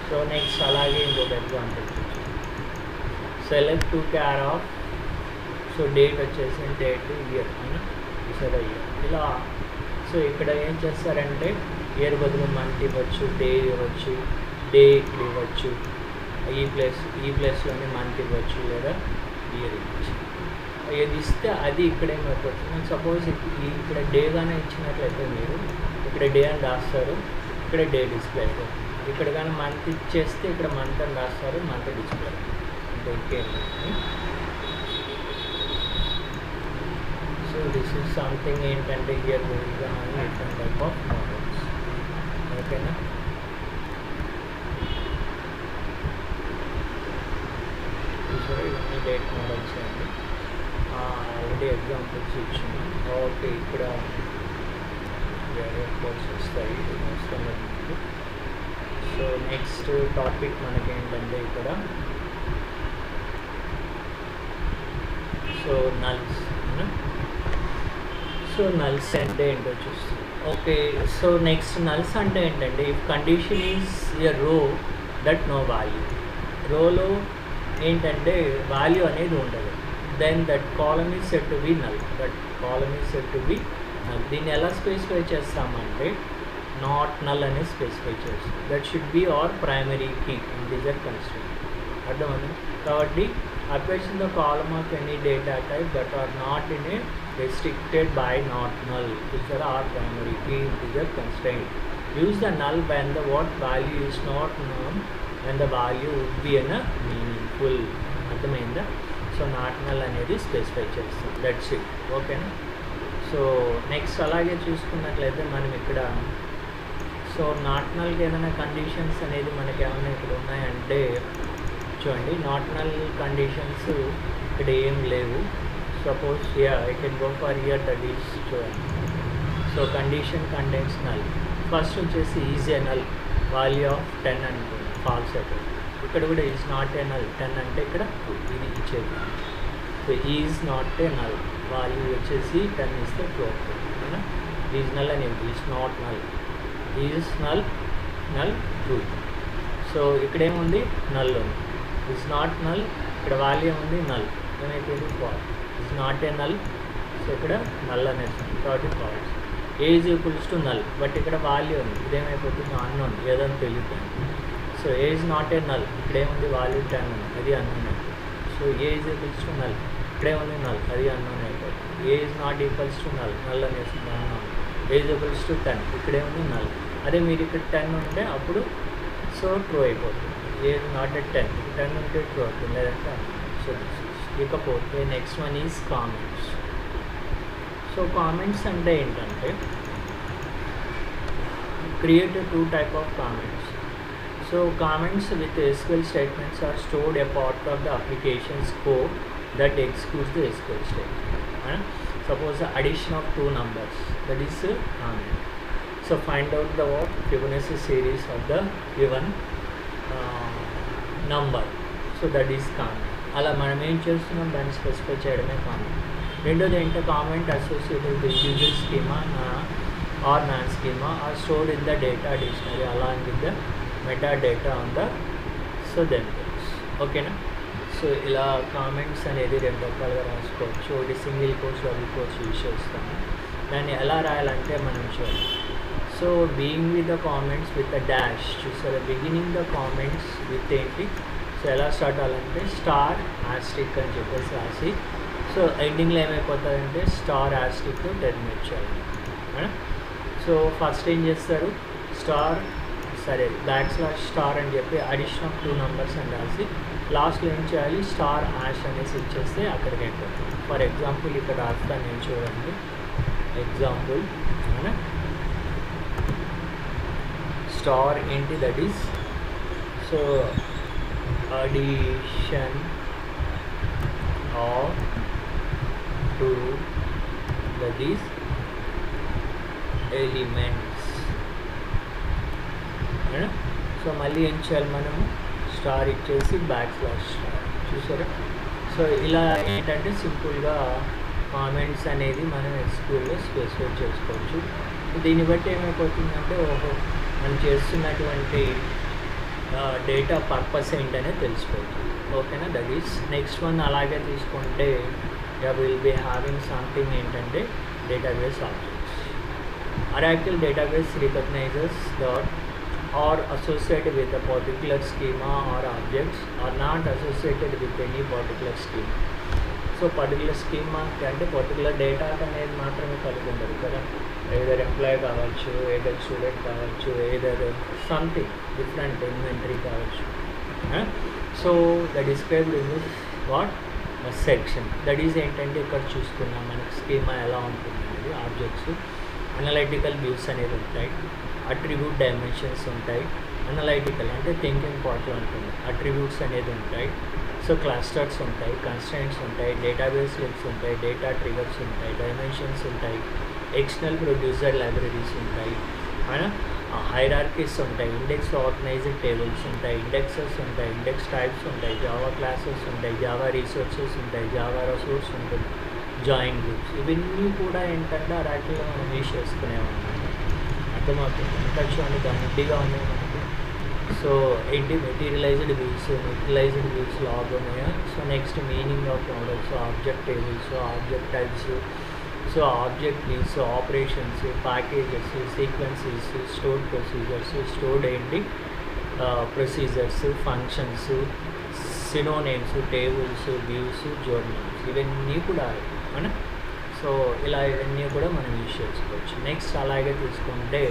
సో నెక్స్ట్ అలాగే ఇంకొక example select 2char of so date వచ్చేసి డేట్ ఇయర్ చూసారా, ఇయర్ ఇలా. సో ఇక్కడ ఏం చేస్తారంటే ఇయర్ బదులు మంత్ ఇవ్వచ్చు, డే ఇవ్వచ్చు, డే ఇక్కడ ఇవ్వచ్చు, ఈ ప్లేస్లోనే మంత్ ఇవ్వచ్చు, లేదా ఇయర్ ఇవ్వచ్చు. ఏది ఇస్తే అది ఇక్కడ ఏమైపోతుంది. సపోజ్ ఇక్కడ డేగానే ఇచ్చినట్లయితే మీరు ఇక్కడ డే అని రాస్తారు, ఇక్కడ డే డిస్ప్లే అయిపోతుంది. ఇక్కడ కానీ మంత్ ఇచ్చేస్తే ఇక్కడ మంత్ అని రాస్తారు, month display. taken. So this is something ఏంటంటే here we will have different type of models. ఓకేనా? ఇవన్నీ డేట్ మోడల్స్ అండి. ఆల్రెడీ ఎగ్జాంపుల్స్ ఇచ్చాను. ఓకే, ఇక్కడ వేరే కోర్స్ వస్తాయి వస్తున్నది. సో నెక్స్ట్ టాపిక్ మనకేంటంటే ఇక్కడ సో నల్స్. సో నల్స్ అంటే ఏంటో చూస్తాం. ఓకే, సో నెక్స్ట్ నల్స్ అంటే ఏంటంటే ఇఫ్ కండిషన్ ఈజ్ ఎ రో దట్ నో వాల్యూ. రోలో ఏంటంటే వాల్యూ అనేది ఉండదు, then that column is set to be null. That column is set to be null. దీన్ని ఎలా స్పెసిఫై చేస్తామంటే నాట్ నల్ అనేది స్పెసిఫై చేస్తాం. That should be or primary key integer constraint. అర్థమవుతుంది కాబట్టి appears in the column of any data type that are not in a restricted by not null which are our primary key integer constraint. Use the null when the what value is not known, when the value would be in a meaningful. అర్థమైందా? So not null అనేది specify చేస్తాం. That's it. ఓకేనా? So next అలాగే చూసుకున్నట్లయితే మనం ఇక్కడ so not నల్కి ఏదైనా conditions అనేది మనకి ఏమైనా ఇక్కడ ఉన్నాయంటే చూడండి, నాట్ నల్ కండిషన్స్ ఇక్కడ ఏం లేవు. Suppose I can go for year that is చూడండి. So condition contains null. First వచ్చేసి is a null, value of 10 అనుకోండి, ఫాల్స్ అయిపోయింది. ఇక్కడ కూడా ఈజ్ నాట్ ఏ నల్, 10 అంటే ఇక్కడ 2 ఇది ఇచ్చేది. So is not a null, value వచ్చేసి 10 ఇస్తే 2 అవుతుంది. ఈజ్ నల్ అనేది is not null, is null null true. So ఇక్కడేముంది నల్ ఉంది. ఈజ్ నాట్ నల్, ఇక్కడ వాల్యూ ఉంది నల్, ఏమైపోయింది false. Is not a null, so ఇక్కడ నల్ అనేది కాబట్టి false. Age equals to null, but ఇక్కడ వాల్యూ ఉంది, ఇదేమైపోతుంది అన్నోన్, ఏదని తెలియదు. So age not a null, ఇక్కడేముంది వాల్యూ 10 ఉంది, అది అన్నోన్ అయిపోతుంది. So age equals to null, ఇక్కడేముంది నల్, అది అన్నోన్ అయిపోతుంది. Age not equals to null, null అనేసి అన్నోన్. ఏజ్ ఈక్వల్స్ టు 10, ఇక్కడేముంది నల్. అదే మీరు ఇక్కడ 10 ఉంటే అప్పుడు సో ట్రూ అయిపోతుంది. ఏజ్ నాట్ ఎట్ 10, 10 ఉంటే ట్రూ అవుతుంది, లేదంటే సో ఇకపోతే next one is comments. So comments అంటే ఏంటంటే create 2 type of comments. So comments with SQL statements are stored a part of the application's code that executes the SQL statement. Suppose the addition of 2 numbers, that is a comment. So find out the what Fibonacci series of the given number. So that is comment. అలా మనం ఏం చేస్తున్నాం, దాన్ని specify చేయడమే comment. రెండోది ఏంటంటే comment associated with user schema or non schema or stored in the data dictionary along with the meta data on the so then. ఓకేనా? So ఇలా కామెంట్స్ అనేది 2 రకాలుగా రాసుకోవచ్చు. ఒకటి single quotes, double quotes use చేస్తాము. దాన్ని ఎలా రాయాలంటే మనం చూడాలి. So being with the comments with the dash చూసారా, బిగినింగ్ ద కామెంట్స్ విత్ ఏంటి, సో ఎలా స్టార్ట్ అవ్వాలంటే స్టార్ యాస్టిక్ అని చెప్పేసి రాసి, సో ఎండింగ్లో ఏమైపోతుందంటే స్టార్ యాస్టిక్ టెర్మినేట్ చేయాలి. సో ఫస్ట్ ఏం చేస్తారు, స్టార్ సరే /స్టార్ అని చెప్పి అడిషన్ ఆఫ్ 2 numbers అని రాసి లాస్ట్లో ఏం చేయాలి, స్టార్ యాష్ అనేసి ఇచ్చేస్తే అక్కడికి అయిపోతుంది. ఫర్ ఎగ్జాంపుల్ ఇక్కడ రాస్తాను నేను, చూడండి ఎగ్జాంపుల్ స్టార్ ఏంటి, that is so addition of 2 that is elements. So మళ్ళీ ఏం చేయాలి మనము, స్టార్ ఇచ్చేసి /స్టార్ చూసారా. సో ఇలా ఏంటంటే సింపుల్గా కామెంట్స్ అనేది మనం SQLలో స్పెసిఫై చేసుకోవచ్చు. దీన్ని బట్టి ఏమైపోతుందంటే మనం చేస్తున్నటువంటి డేటా పర్పస్ ఏంటనే తెలిసిపోతుంది. ఓకేనా? That is next one. అలాగే తీసుకుంటే విల్ బీ హ్యావింగ్ సంథింగ్ ఏంటంటే database objects. Oracle database recognizes that are associated with a particular schema or objects are not associated with any particular schema. So particular schema అంటే particular data అనేది మాత్రమే కలిగి ఉండదు కదా. Either employee కావచ్చు, either student కావచ్చు, either something different inventory కావచ్చు. So the described in what section that is ఏంటంటే ఇక్కడ చూసుకున్నాం మనకి స్కీమా ఎలా ఉంటుంది అనేది ఆబ్జెక్ట్స్ అనలైటికల్ వ్యూస్ అనేది ఉంటాయి, అట్రిబ్యూట్ డైమెన్షన్స్ ఉంటాయి. అనలైటికల్ అంటే థింకింగ్ పార్ట్లో ఉంటుంది, అట్రిబ్యూట్స్ అనేది ఉంటాయి. సో క్లస్టర్స్ ఉంటాయి, కన్స్ట్రెంట్స్ ఉంటాయి, డేటాబేస్ లింక్స్ ఉంటాయి, డేటా ట్రిగర్స్ ఉంటాయి, డైమెన్షన్స్ ఉంటాయి, ఎక్స్టర్నల్ ప్రొడ్యూసర్ లైబ్రరీస్ ఉంటాయి, హైరార్కీస్ ఉంటాయి, ఇండెక్స్ ఆర్గనైజ్డ్ టేబుల్స్ ఉంటాయి, ఇండెక్సెస్ ఉంటాయి, ఇండెక్స్ టైప్స్ ఉంటాయి, జావా క్లాసెస్ ఉంటాయి, జావా రీసోర్సెస్ ఉంటాయి, జావా రిసోర్స్ ఉంటుంది, జాయిన్ గ్రూప్స్. ఇవన్నీ కూడా ఏంటంటే ఆ ర్యాక్లో మనం యూజ్ చేసుకునేవన్నమాట. అర్థమవుతుంది ఇంకా చూడండి దండిగా ఉన్నాయి మనకి. సో ఏంటి మెటీరియలైజ్డ్ వ్యూస్ లాగ్ ఉన్నాయా. So next meaning of models, object tables, object types, so object means operations, packages, sequences, stored procedures, stored ఏంటి procedures, functions, సినోనేమ్స్, tables, views, journals, ఇవన్నీ కూడా మన. సో ఇలా ఇవన్నీ కూడా మనం యూజ్ చేసుకోవచ్చు. నెక్స్ట్ అలాగే తీసుకుంటే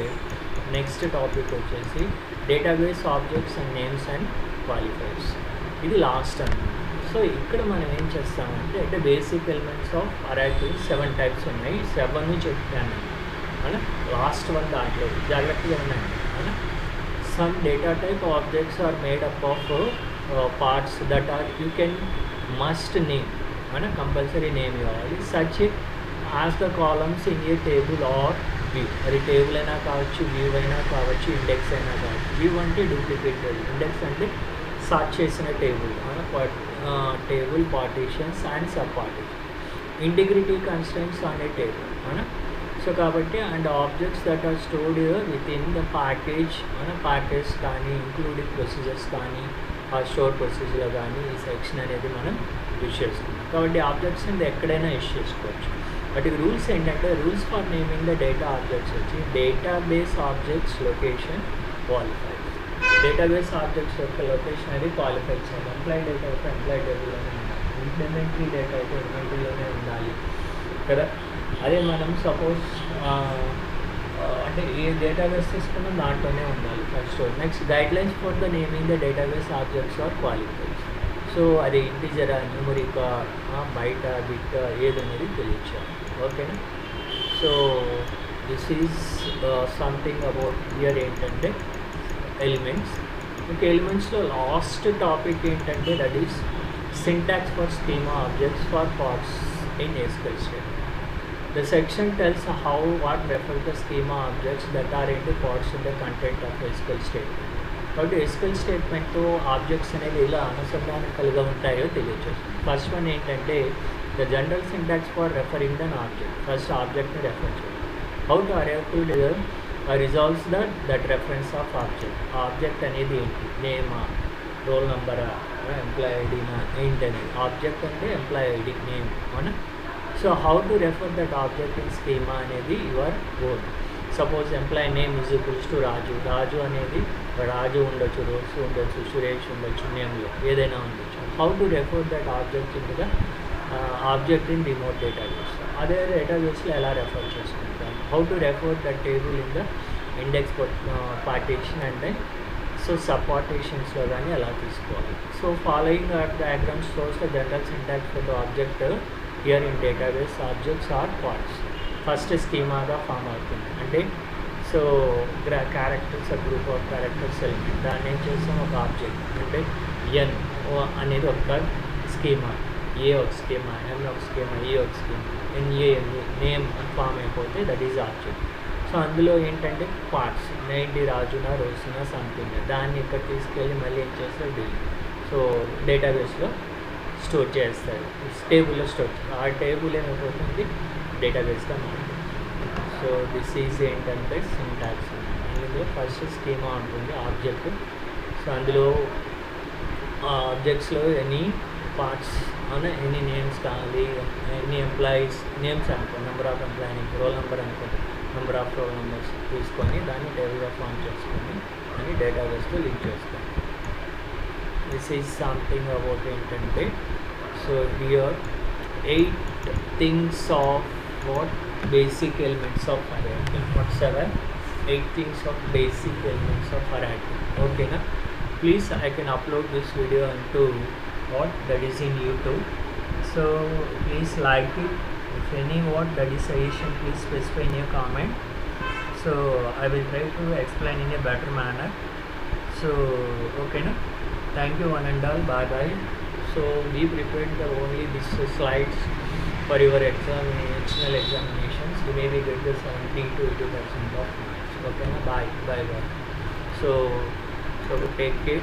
నెక్స్ట్ టాపిక్ వచ్చేసి database objects and names and qualifiers. ఇది లాస్ట్ అన్నమాట. సో ఇక్కడ మనం ఏం చేస్తామంటే అంటే basic elements of Oracle 7 types ఉన్నాయి. 7 చెప్పాను అలా లాస్ట్ వన్ దాంట్లో జాగ్రత్తగా ఉన్నాయి అలా. Some data type objects are made up of parts that are you can must name compulsory name కావాలి. Such as the columns in a table or view. అది table అయినా కావచ్చు, వ్యూ అయినా కావచ్చు, ఇండెక్స్ అయినా కావచ్చు. వ్యూ అంటే డూప్లికేట్ టేబుల్, ఇండెక్స్ అంటే సార్ట్ చేసిన table, table partitions and sub partition, integrity constraints on a table so కాబట్టి and objects that are stored with in the package package కానీ ఇంక్లూడింగ్ ప్రొసీజర్స్ కానీ ఆ స్టోర్ ప్రొసీజర్ కానీ ఈ section అనేది మనం యూజ్ చేసుకున్నాం. కాబట్టి ఆబ్జెక్ట్స్ అనేది ఎక్కడైనా యూజ్ చేసుకోవచ్చు. వాటికి రూల్స్ ఏంటంటే rules for naming the data objects వచ్చి database objects location qualify. Database objects యొక్క లొకేషన్ అనేది క్వాలిఫై చేయాలి. ఎంప్లాయీ డేటా అయితే ఎంప్లాయీ టేబుల్లోనే ఉండాలి, ఇంప్లిమెంటరీ డేటా అయితే ఇంప్లిమెంటరీలోనే ఉండాలి కదా. అదే మనం సపోజ్ అంటే ఏ డేటాబేస్ తీసుకున్నా దాంట్లోనే ఉండాలి first. Next guidelines for the naming the database objects or qualifies. So అది ఇంటిజరా, న్యూమరికా, బయట బిట్ ఏది అనేది తెలియచేయాలి. ఓకేనా. So this is something about here ఏంటంటే ఎలిమెంట్స్. ఇంకా ఎలిమెంట్స్లో లాస్ట్ టాపిక్ ఏంటంటే that is syntax for schema objects for parts in SQL statement. The section tells how what refers the schema objects that are into parts in the content of SQL statement. కాబట్టి SQL స్టేట్మెంట్తో objects అనేది ఇలా అనుసంధానికలుగా ఉంటాయో తెలియజేస్తుంది. First one ఏంటంటే the general syntax for referring then object. First ఆబ్జెక్ట్ని refer చేయాలి. How to Oracle resolves that reference of object. Object అనేది ఏంటి, నేమా, రోల్ నెంబరా, ఎంప్లాయీ ఐడినా ఏంటనేది. ఆబ్జెక్ట్ అంటే ఎంప్లాయీ ఐడి, నేమ్ అవునా. So how to refer that object in schema అనేది your own. Suppose employee name is equals to Raju. Raju అనేది రాజు ఉండొచ్చు, rose ఉండొచ్చు, సురేష్ ఉండొచ్చు, నేమ్లో ఏదైనా ఉండొచ్చు. How to refer that object in the object in remote database. అదే డేటాబేస్లో ఎలా రెఫర్ చేసుకుంటాం. How to refer that table in the index partition and then so sub పార్టీషన్స్లో కానీ ఎలా తీసుకోవాలి. So following diagram shows the general syntax for the object here in database objects are parts. First స్కీమాగా form అవుతుంది. అంటే so characters, group of characters element, దాన్ని ఏం చేస్తాం ఒక ఆబ్జెక్ట్. అంటే ఎన్ అనేది ఒక స్కీమా, ఏ ఒక స్కీమా, ఎన్ ఒక స్కీమా, ఈ ఒక స్కీమా, ఎన్ఏ నేమ్ ఫామ్ అయిపోతే దట్ ఈజ్ ఆబ్జెక్ట్. సో అందులో ఏంటంటే పార్ట్స్, ఏంటి రాజున, రోజున, సంథింగ్, దాన్ని ఇక్కడ తీసుకెళ్ళి మళ్ళీ ఏం చేస్తారు సో డేటాబేస్లో స్టోర్ చేస్తారు, టేబుల్లో స్టోర్ చేస్తారు. ఆ టేబుల్ ఏమైపోతుంది డేటాబేస్గా మారుతుంది. సో దిస్ ఈజ్ ఏంటంటే సింటాక్స్. అందులో ఫస్ట్ స్కీమా ఉంటుంది ఆబ్జెక్ట్. సో అందులో ఆబ్జెక్ట్స్లో ఎనీ పార్ట్స్ ఎనీ నేమ్స్ కావాలి, ఎనీ ఎంప్లాయీస్ నేమ్స్ అనుకో, number of employee, roll number అనుకో, నెంబర్ ఆఫ్ రోల్ నెంబర్స్ తీసుకొని దాన్ని టేబుల్గా ఫామ్ చేసుకొని అని డేటాబేస్లో లింక్ చేసుకోండి. దిస్ ఈజ్ సంథింగ్ అబౌట్ ఏంటంటే so here 8 things of what basic elements of hierarchy. What 7? 8 things of basic elements of hierarchy. ఓకేనా. please I can upload this video into what that is in YouTube. So please like it. If any what that is suggestion, please specify in your comment. So I will try to explain in a better manner. So okay na? Thank you one and all. Bye bye. So be prepared the only these slides for your external examinations. You maybe get the 70 to 80% of marks. Okay na? Bye bye bye. So take care.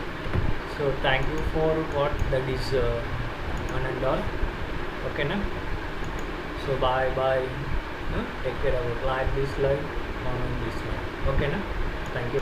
So thank you for what that is one and all. Okay na? So bye bye. Take care about like this, like comment this, like. Okay na? Thank you.